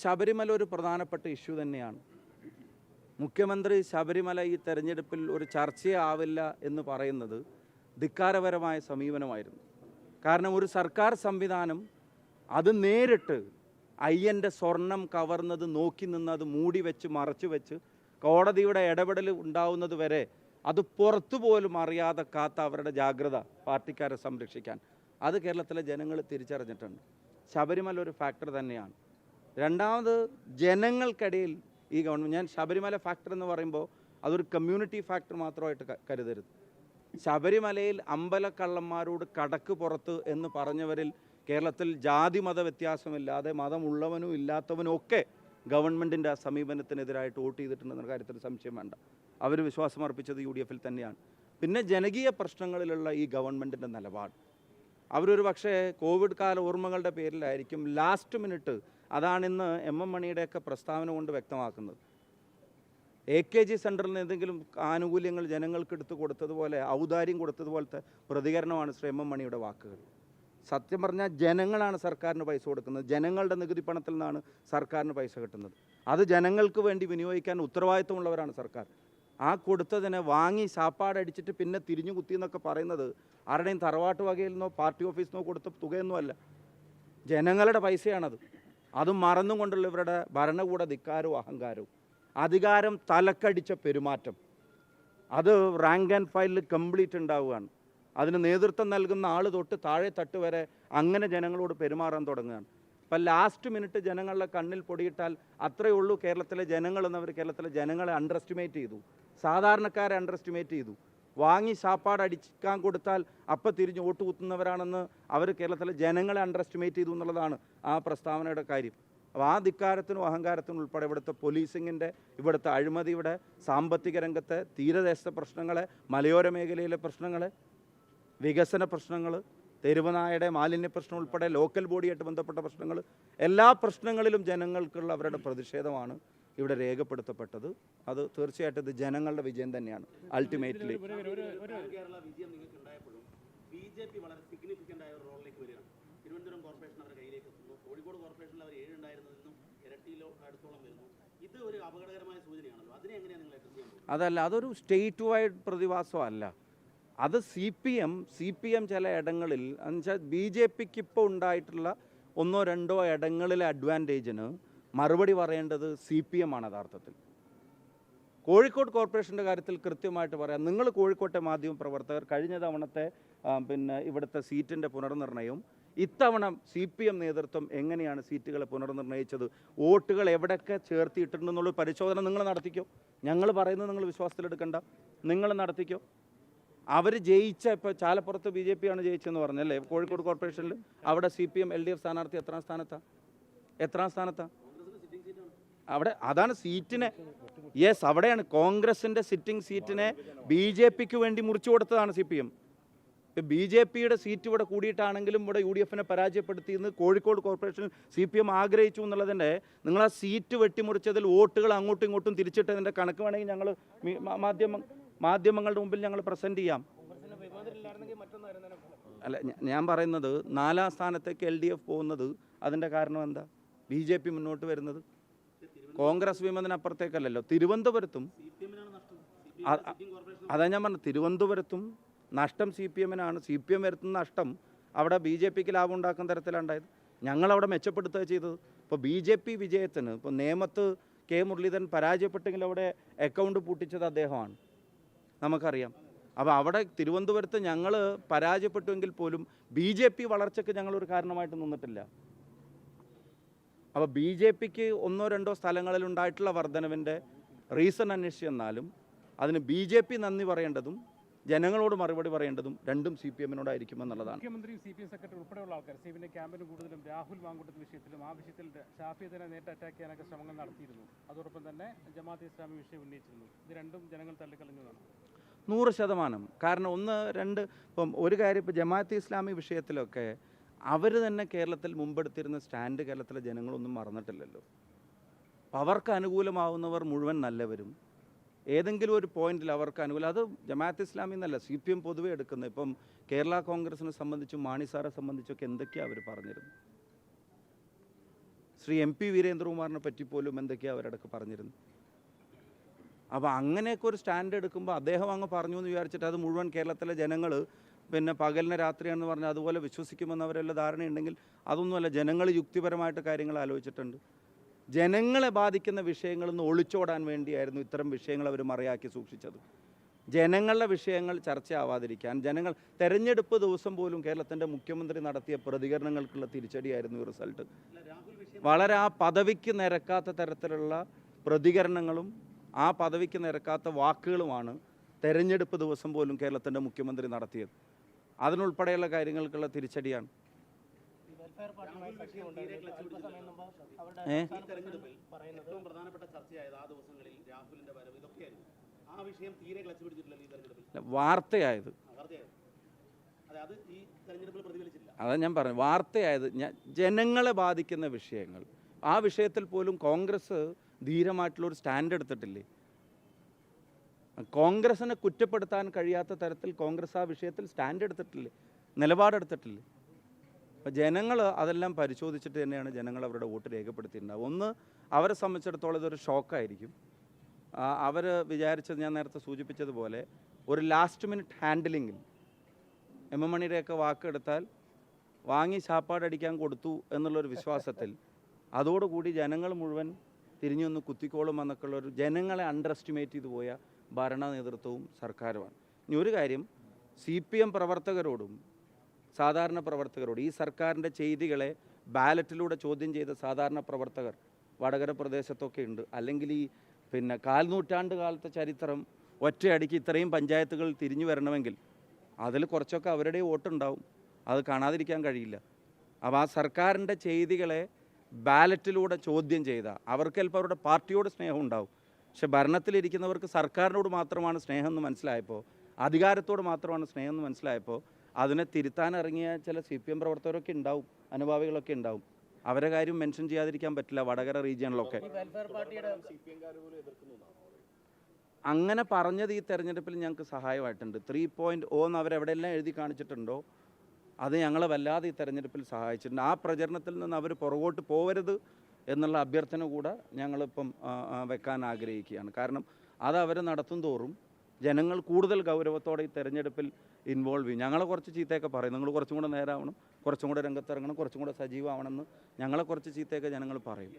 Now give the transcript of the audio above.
ശബരിമല ഒരു പ്രധാനപ്പെട്ട ഇഷ്യൂ തന്നെയാണ്. മുഖ്യമന്ത്രി ശബരിമല ഈ തെരഞ്ഞെടുപ്പിൽ ഒരു ചർച്ചയാവില്ല എന്ന് പറയുന്നത് ധിക്കാരപരമായ സമീപനമായിരുന്നു. കാരണം ഒരു സർക്കാർ സംവിധാനം അത് നേരിട്ട് അയ്യൻ്റെ സ്വർണം കവർന്നത് നോക്കി നിന്ന് അത് മൂടി വെച്ച് മറച്ചു വെച്ച് കോടതിയുടെ ഇടപെടൽ ഉണ്ടാവുന്നത് വരെ അത് പുറത്തു പോലും അറിയാതെ കാത്ത അവരുടെ ജാഗ്രത പാർട്ടിക്കാരെ സംരക്ഷിക്കാൻ അത് കേരളത്തിലെ ജനങ്ങൾ തിരിച്ചറിഞ്ഞിട്ടുണ്ട്. ശബരിമല ഒരു ഫാക്ടർ തന്നെയാണ്. രണ്ടാമത് ജനങ്ങൾക്കിടയിൽ ഈ ഗവൺമെൻറ്, ഞാൻ ശബരിമല ഫാക്ടർ എന്ന് പറയുമ്പോൾ അതൊരു കമ്മ്യൂണിറ്റി ഫാക്ടർ മാത്രമായിട്ട് കരുതരുത്. ശബരിമലയിൽ അമ്പലക്കള്ളന്മാരോട് കടക്ക് പുറത്ത് എന്ന് പറഞ്ഞവരിൽ കേരളത്തിൽ ജാതി മത വ്യത്യാസമില്ലാതെ മതമുള്ളവനും ഇല്ലാത്തവനും ഒക്കെ ഗവൺമെൻറ്റിൻ്റെ ആ സമീപനത്തിനെതിരായിട്ട് വോട്ട് ചെയ്തിട്ടുണ്ടെന്ന കാര്യത്തിൽ സംശയം വേണ്ട. അവർ വിശ്വാസമർപ്പിച്ചത് UDF-ൽ തന്നെയാണ്. പിന്നെ ജനകീയ പ്രശ്നങ്ങളിലുള്ള ഈ ഗവൺമെൻറ്റിൻ്റെ നിലപാട് അവരൊരു പക്ഷേ കോവിഡ് കാല ഓർമ്മകളുടെ പേരിലായിരിക്കും ലാസ്റ്റ് മിനിറ്റ്, അതാണിന്ന് MM മണിയുടെയൊക്കെ പ്രസ്താവന കൊണ്ട് വ്യക്തമാക്കുന്നത്. AKG സെൻറ്ററിൽ നിന്ന് എന്തെങ്കിലും ആനുകൂല്യങ്ങൾ ജനങ്ങൾക്ക് എടുത്തു കൊടുത്തതുപോലെ ഔദാര്യം കൊടുത്തതുപോലത്തെ പ്രതികരണമാണ് ശ്രീ MM മണിയുടെ വാക്കുകൾ. സത്യം പറഞ്ഞാൽ ജനങ്ങളാണ് സർക്കാരിന് പൈസ കൊടുക്കുന്നത്, ജനങ്ങളുടെ നികുതി പണത്തിൽ നിന്നാണ് സർക്കാരിന് പൈസ കിട്ടുന്നത്. അത് ജനങ്ങൾക്ക് വേണ്ടി വിനിയോഗിക്കാൻ ഉത്തരവാദിത്വമുള്ളവരാണ് സർക്കാർ. ആ കൊടുത്തതിനെ വാങ്ങി സാപ്പാടടിച്ചിട്ട് പിന്നെ തിരിഞ്ഞു കുത്തി എന്നൊക്കെ പറയുന്നത് ആരുടെയും തറവാട്ട് വകയിൽ നിന്നോ പാർട്ടി ഓഫീസിൽ നിന്നോ കൊടുത്ത തുകയൊന്നുമല്ല, ജനങ്ങളുടെ പൈസയാണത്. അതും മറന്നും കൊണ്ടുള്ള ഇവരുടെ ഭരണകൂട ധിക്കാരവും അഹങ്കാരവും, അധികാരം തലക്കടിച്ച പെരുമാറ്റം, അത് റാങ്ക് ആൻഡ് ഫയലിൽ കംപ്ലീറ്റ് ഉണ്ടാവുകയാണ്. അതിന് നേതൃത്വം നൽകുന്ന ആൾ തൊട്ട് താഴെ തട്ട് വരെ അങ്ങനെ ജനങ്ങളോട് പെരുമാറാൻ തുടങ്ങുകയാണ്. ഇപ്പം ലാസ്റ്റ് മിനിറ്റ് ജനങ്ങളുടെ കണ്ണിൽ പൊടിയിട്ടാൽ അത്രയേ ഉള്ളൂ കേരളത്തിലെ ജനങ്ങളെന്നവർ കേരളത്തിലെ ജനങ്ങളെ അണ്ടർ എസ്റ്റിമേറ്റ് ചെയ്തു, സാധാരണക്കാരെ അണ്ടർ എസ്റ്റിമേറ്റ് ചെയ്തു. വാങ്ങി സാപ്പാട് അടിക്കാൻ കൊടുത്താൽ അപ്പം തിരിഞ്ഞ് വോട്ട് കുത്തുന്നവരാണെന്ന് അവർ കേരളത്തിലെ ജനങ്ങളെ അണ്ടർ എസ്റ്റിമേറ്റ് ചെയ്തു എന്നുള്ളതാണ് ആ പ്രസ്താവനയുടെ കാര്യം. അപ്പോൾ ആ ധിക്കാരത്തിനും അഹങ്കാരത്തിനും ഉൾപ്പെടെ ഇവിടുത്തെ പോലീസിങ്ങിൻ്റെ, ഇവിടുത്തെ അഴിമതിയുടെ, സാമ്പത്തിക രംഗത്തെ, തീരദേശത്തെ പ്രശ്നങ്ങളെ, മലയോര മേഖലയിലെ പ്രശ്നങ്ങളെ, വികസന പ്രശ്നങ്ങൾ, തെരുവുനായയുടെ മാലിന്യ പ്രശ്നം ഉൾപ്പെടെ ലോക്കൽ ബോഡിയായിട്ട് ബന്ധപ്പെട്ട പ്രശ്നങ്ങൾ, എല്ലാ പ്രശ്നങ്ങളിലും ജനങ്ങൾക്കുള്ള അവരുടെ പ്രതിഷേധമാണ് ഇവിടെ രേഖപ്പെടുത്തപ്പെട്ടത്. അത് തീർച്ചയായിട്ടും ഇത് ജനങ്ങളുടെ വിജയം തന്നെയാണ്. അൾട്ടിമേറ്റ്ലി BJP വളരെ സിഗ്നിഫിക്കൻ്റ് ആയ ഒരു റോളിലേക്ക് വരികയാണ്. തിരുവനന്തപുരം കോർപ്പറേഷൻ അവരുടെ കയ്യിലേക്ക് എത്തുന്നു. കോഴിക്കോട് കോർപ്പറേഷനിൽ അവർ 7 ഉണ്ടായിരുന്നതിൽ ഇരട്ടിയിലോ അടുത്തോളം വരുന്നു. ഇത് ഒരു അപകടകരമായ സൂചനയാണല്ലോ. അതിനെ എങ്ങനെയാണ് നിങ്ങൾ അഡ്രസ് ചെയ്യാൻ പോകുന്നത്? അതല്ല, അതൊരു സ്റ്റേറ്റ് വൈഡ് പ്രതിഭാസമല്ല. അത് CPM ചില ഇടങ്ങളിൽ എന്നുവെച്ചാൽ BJPക്ക് ഇപ്പോൾ ഉണ്ടായിട്ടുള്ള 1-2 ഇടങ്ങളിലെ അഡ്വാൻറ്റേജിന് മറുപടി പറയേണ്ടത് CPM ആണ് യഥാർത്ഥത്തിൽ. കോഴിക്കോട് കോർപ്പറേഷൻ്റെ കാര്യത്തിൽ കൃത്യമായിട്ട് പറയാം. നിങ്ങൾ കോഴിക്കോട്ടെ മാധ്യമ പ്രവർത്തകർ കഴിഞ്ഞ തവണത്തെ ഇവിടുത്തെ സീറ്റിൻ്റെ പുനർനിർണയവും ഇത്തവണ CPM നേതൃത്വം എങ്ങനെയാണ് സീറ്റുകളെ പുനർനിർണയിച്ചത്, വോട്ടുകൾ എവിടെയൊക്കെ ചേർത്തിയിട്ടുണ്ടെന്നുള്ള പരിശോധന നിങ്ങൾ നടത്തിക്കോ. ഞങ്ങൾ പറയുന്നത് നിങ്ങൾ വിശ്വാസത്തിലെടുക്കണ്ട, നിങ്ങൾ നടത്തിക്കോ. അവർ ജയിച്ച, ഇപ്പോൾ ചാലപ്പുറത്ത് BJP ആണ് ജയിച്ചെന്ന് പറഞ്ഞല്ലേ, കോഴിക്കോട് കോർപ്പറേഷനിൽ അവിടെ CPM LDF സ്ഥാനാർത്ഥി എത്രാം സ്ഥാനത്താണ് അവിടെ? അതാണ് സീറ്റിനെ, യെസ്, അവിടെയാണ് കോൺഗ്രസിൻ്റെ സിറ്റിംഗ് സീറ്റിനെ BJPക്ക് വേണ്ടി മുറിച്ചു കൊടുത്തതാണ് CPM. BJPയുടെ സീറ്റ് ഇവിടെ കൂടിയിട്ടാണെങ്കിലും ഇവിടെ UDF-നെ പരാജയപ്പെടുത്തിയെന്ന് കോഴിക്കോട് കോർപ്പറേഷനിൽ CPM ആഗ്രഹിച്ചു എന്നുള്ളതിൻ്റെ, നിങ്ങൾ ആ സീറ്റ് വെട്ടിമുറിച്ചതിൽ വോട്ടുകൾ അങ്ങോട്ടും ഇങ്ങോട്ടും തിരിച്ചിട്ടതിൻ്റെ കണക്ക് വേണമെങ്കിൽ ഞങ്ങൾ മാധ്യമങ്ങളുടെ മുമ്പിൽ ഞങ്ങൾ പ്രസൻറ്റ് ചെയ്യാം. അല്ല, ഞാൻ പറയുന്നത് 4ാം സ്ഥാനത്തേക്ക് LDF പോകുന്നത് അതിൻ്റെ കാരണം എന്താ? BJP മുന്നോട്ട് വരുന്നത് കോൺഗ്രസ് വിമതനപ്പുറത്തേക്കല്ലല്ലോ. തിരുവനന്തപുരത്തും അതാ ഞാൻ പറഞ്ഞത്, തിരുവനന്തപുരത്തും നഷ്ടം CPM-നാണ്. CPM വരുത്തുന്ന നഷ്ടം അവിടെ BJPക്ക് ലാഭം ഉണ്ടാക്കുന്ന തരത്തിലുണ്ടായത്. ഞങ്ങളവിടെ മെച്ചപ്പെടുത്തുക ചെയ്തത്. ഇപ്പോൾ BJP വിജയത്തിന് ഇപ്പോൾ നേമത്ത് K മുരളീധരൻ പരാജയപ്പെട്ടെങ്കിൽ അവിടെ അക്കൗണ്ട് പൂട്ടിച്ചത് അദ്ദേഹമാണ്, നമുക്കറിയാം. അപ്പോൾ അവിടെ തിരുവനന്തപുരത്ത് ഞങ്ങൾ പരാജയപ്പെട്ടുവെങ്കിൽ പോലും BJP വളർച്ചയ്ക്ക് ഞങ്ങളൊരു കാരണമായിട്ട് നിന്നിട്ടില്ല. അപ്പോൾ BJPക്ക് 1-2 സ്ഥലങ്ങളിൽ ഉണ്ടായിട്ടുള്ള വർധനവിൻ്റെ റീസൺ അന്വേഷിച്ചെന്നാലും അതിന് BJP നന്ദി പറയേണ്ടതും ജനങ്ങളോട് മറുപടി പറയേണ്ടതും രണ്ടും CPM-നോടായിരിക്കും എന്നുള്ളതാണ്. മുഖ്യമന്ത്രി CPM സെക്രട്ടറി ഉൾപ്പെടെയുള്ള ആൾക്കാർ CPM ക്യാമ്പിന് കൂടുതലും രാഹുൽ മാങ്കൂട്ടത്തിൽ വിഷയത്തിലും ആ വിഷയത്തിൽ ഷാഫിയെ നേരിട്ട് അറ്റാക്ക് ചെയ്യാനൊക്കെ ശ്രമങ്ങൾ നടത്തിയിരുന്നു. അതോടൊപ്പം തന്നെ ജമാഅത്തെ ഇസ്ലാമി വിഷയം ഉന്നയിച്ചിരുന്നു. ഇത് രണ്ടും ജനങ്ങൾ തള്ളിക്കളഞ്ഞതാണ്. 100%. കാരണം 1-2 ഇപ്പം ഒരു കാര്യം, ഇപ്പോൾ ജമാഅത്തെ ഇസ്ലാമി വിഷയത്തിലൊക്കെ അവർ തന്നെ കേരളത്തിൽ മുമ്പെടുത്തിരുന്ന സ്റ്റാൻഡ് കേരളത്തിലെ ജനങ്ങളൊന്നും മറന്നിട്ടില്ലല്ലോ. അപ്പോൾ അവർക്ക് അനുകൂലമാവുന്നവർ മുഴുവൻ നല്ലവരും, ഏതെങ്കിലും ഒരു പോയിന്റിൽ അവർക്ക് അനുകൂലം, അത് ജമാഅത്തെ ഇസ്ലാമി എന്നല്ല CPM പൊതുവെ എടുക്കുന്നത്. ഇപ്പം കേരള കോൺഗ്രസിനെ സംബന്ധിച്ചും മാണി സാറെ സംബന്ധിച്ചൊക്കെ എന്തൊക്കെയാണ് അവർ പറഞ്ഞിരുന്നത്. ശ്രീ MP വീരേന്ദ്രകുമാറിനെ പറ്റി പോലും എന്തൊക്കെയാണ് അവരടക്ക് പറഞ്ഞിരുന്നു. അപ്പോൾ അങ്ങനെയൊക്കെ ഒരു സ്റ്റാൻഡ് എടുക്കുമ്പോൾ അദ്ദേഹം അങ്ങ് പറഞ്ഞു എന്ന് വിചാരിച്ചിട്ട് അത് മുഴുവൻ കേരളത്തിലെ ജനങ്ങൾ പിന്നെ പകലിന് രാത്രിയാണെന്ന് പറഞ്ഞാൽ അതുപോലെ വിശ്വസിക്കുമെന്ന് അവരെല്ലാം ധാരണയുണ്ടെങ്കിൽ അതൊന്നുമല്ല. ജനങ്ങൾ യുക്തിപരമായിട്ട് കാര്യങ്ങൾ ആലോചിച്ചിട്ടുണ്ട്. ജനങ്ങളെ ബാധിക്കുന്ന വിഷയങ്ങളിൽ നിന്ന് ഒളിച്ചോടാൻ വേണ്ടിയായിരുന്നു ഇത്തരം വിഷയങ്ങൾ അവർ മറയാക്കി സൂക്ഷിച്ചത്. ജനങ്ങളുടെ വിഷയങ്ങൾ ചർച്ചയാവാതിരിക്കാൻ ജനങ്ങൾ തെരഞ്ഞെടുപ്പ് ദിവസം പോലും കേരളത്തിൻ്റെ മുഖ്യമന്ത്രി നടത്തിയ പ്രതികരണങ്ങൾക്കുള്ള തിരിച്ചടിയായിരുന്നു ഈ റിസൾട്ട്. വളരെ ആ പദവിക്ക് നിരക്കാത്ത തരത്തിലുള്ള പ്രതികരണങ്ങളും ആ പദവിക്ക് നിരക്കാത്ത വാക്കുകളുമാണ് തെരഞ്ഞെടുപ്പ് ദിവസം പോലും കേരളത്തിൻ്റെ മുഖ്യമന്ത്രി നടത്തിയത്. അതിനുൾപ്പെടെയുള്ള കാര്യങ്ങൾക്കുള്ള തിരിച്ചടിയാണ്. ഏറ്റവും പ്രധാനപ്പെട്ട ചർച്ചയായത് ആ ദിവസങ്ങളിൽ രാഹുലിന്റെ വരവ് ഇതൊക്കെയായിരുന്നു. ആ വിഷയം തീരെ ക്ലച്ച് പിടിച്ചിട്ടില്ല ഈ തെരഞ്ഞെടുപ്പിൽ. വാർത്തയായത് അത് ഈ തെരഞ്ഞെടുപ്പിൽ പ്രതിഫലിച്ചില്ല. അതാ ഞാൻ പറഞ്ഞു. വാർത്തയായത് ജനങ്ങളെ ബാധിക്കുന്ന വിഷയങ്ങൾ, ആ വിഷയത്തിൽ പോലും കോൺഗ്രസ് ധീരമായിട്ടുള്ളൊരു സ്റ്റാൻഡ് എടുത്തിട്ടില്ലേ? കോൺഗ്രസിനെ കുറ്റപ്പെടുത്താൻ കഴിയാത്ത തരത്തിൽ കോൺഗ്രസ് ആ വിഷയത്തിൽ സ്റ്റാൻഡ് എടുത്തിട്ടില്ലേ, നിലപാടെടുത്തിട്ടില്ലേ? അപ്പോൾ ജനങ്ങൾ അതെല്ലാം പരിശോധിച്ചിട്ട് തന്നെയാണ് ജനങ്ങൾ അവരുടെ വോട്ട് രേഖപ്പെടുത്തിയിട്ടുണ്ടാവുക. ഒന്ന്, അവരെ സംബന്ധിച്ചിടത്തോളം ഇതൊരു ഷോക്കായിരിക്കും. അവർ വിചാരിച്ചത് ഞാൻ നേരത്തെ സൂചിപ്പിച്ചതുപോലെ ഒരു ലാസ്റ്റ് മിനിറ്റ് ഹാൻഡിലിങ്ങിൽ എം എം മണിയുടെയൊക്കെ വാക്കെടുത്താൽ വാങ്ങി ശാപ്പാടടിക്കാൻ കൊടുത്തു എന്നുള്ളൊരു വിശ്വാസത്തിൽ അതോടുകൂടി ജനങ്ങൾ മുഴുവൻ തിരിഞ്ഞൊന്ന് കുത്തിക്കോളും എന്നൊക്കെയുള്ളൊരു ജനങ്ങളെ അണ്ടർ എസ്റ്റിമേറ്റ് ചെയ്തു പോയ ഭരണ നേതൃത്വവും സർക്കാരുമാണ്. ഇനി ഒരു കാര്യം, CPM പ്രവർത്തകരോടും സാധാരണ പ്രവർത്തകരോട് ഈ സർക്കാരിൻ്റെ ചെയ്തികളെ ബാലറ്റിലൂടെ ചോദ്യം ചെയ്ത സാധാരണ പ്രവർത്തകർ വടകര പ്രദേശത്തൊക്കെ ഉണ്ട്. അല്ലെങ്കിൽ ഈ പിന്നെ കാൽനൂറ്റാണ്ട് കാലത്തെ ചരിത്രം ഒറ്റയടിക്ക് ഇത്രയും പഞ്ചായത്തുകൾ തിരിഞ്ഞു വരണമെങ്കിൽ അതിൽ കുറച്ചൊക്കെ അവരുടെ വോട്ടുണ്ടാവും. അത് കാണാതിരിക്കാൻ കഴിയില്ല. അപ്പോൾ ആ സർക്കാരിൻ്റെ ചെയ്തികളെ ബാലറ്റിലൂടെ ചോദ്യം ചെയ്ത അവർക്ക് ചിലപ്പോൾ അവരുടെ പാർട്ടിയോട് സ്നേഹം ഉണ്ടാവും. പക്ഷെ ഭരണത്തിലിരിക്കുന്നവർക്ക് സർക്കാരിനോട് മാത്രമാണ് സ്നേഹം എന്ന് മനസ്സിലായപ്പോൾ, അധികാരത്തോട് മാത്രമാണ് സ്നേഹം എന്ന് മനസ്സിലായപ്പോൾ അതിനെ തിരുത്താനിറങ്ങിയ ചില CPM പ്രവർത്തകരൊക്കെ ഉണ്ടാവും, അനുഭാവികളൊക്കെ ഉണ്ടാവും. അവരെ കാര്യം മെൻഷൻ ചെയ്യാതിരിക്കാൻ പറ്റില്ല. വടകര റീജിയണിലൊക്കെ അങ്ങനെ പറഞ്ഞത് ഈ തെരഞ്ഞെടുപ്പിൽ ഞങ്ങൾക്ക് സഹായമായിട്ടുണ്ട്. 3.0 എന്ന് അവരെവിടെയെല്ലാം എഴുതി കാണിച്ചിട്ടുണ്ടോ അത് ഞങ്ങളെ വല്ലാതെ ഈ തെരഞ്ഞെടുപ്പിൽ സഹായിച്ചിട്ടുണ്ട്. ആ പ്രചരണത്തിൽ നിന്ന് അവർ പുറകോട്ട് പോകരുത് എന്നുള്ള അഭ്യർത്ഥന കൂടെ ഞങ്ങളിപ്പം വെക്കാൻ ആഗ്രഹിക്കുകയാണ്. കാരണം അത് അവർ നടത്തും തോറും ജനങ്ങൾ കൂടുതൽ ഗൗരവത്തോടെ ഈ തെരഞ്ഞെടുപ്പിൽ ഇൻവോൾവ് ചെയ്യും. ഞങ്ങളെ കുറച്ച് ചീത്തയൊക്കെ പറയും, നിങ്ങൾ കുറച്ചും കൂടെ നേരാവണം, കുറച്ചും കൂടെ രംഗത്തിറങ്ങണം, കുറച്ചും കൂടെ സജീവമാവണമെന്ന് ഞങ്ങളെ കുറച്ച് ചീത്തയൊക്കെ ജനങ്ങൾ പറയും.